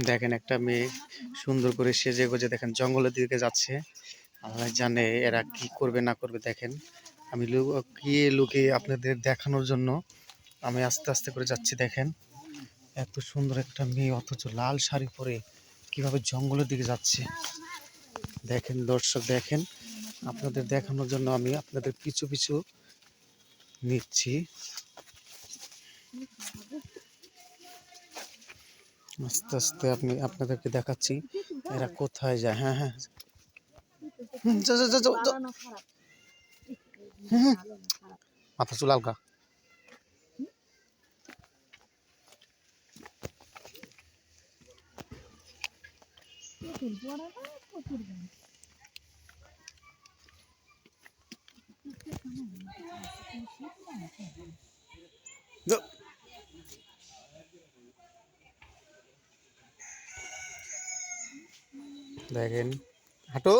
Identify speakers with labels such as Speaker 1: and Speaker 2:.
Speaker 1: দেখেন একটা মেয়ে সুন্দর করে সেজে গুজে দেখেন জঙ্গলের দিকে যাচ্ছে। আল্লাহ জানে এরা কি করবে না করবে। দেখেন আমি লুকিয়ে লুকিয়ে আপনাদের দেখানোর জন্য আমি আস্তে আস্তে করে যাচ্ছি। দেখেন এত সুন্দর একটা মেয়ে অথচ লাল শাড়ি পরে কিভাবে জঙ্গলের দিকে যাচ্ছে। দেখেন দর্শক, দেখেন আপনাদের দেখানোর জন্য আমি আপনাদের পিছু পিছু নিচ্ছি। আস্তে আস্তে আপনাদেরকে দেখাচ্ছি এরা কোথায় যায়। হ্যাঁ হ্যাঁ, যাও যাও যাও যাও। মাথা চুল আলগা। দেখেন হাঁটো।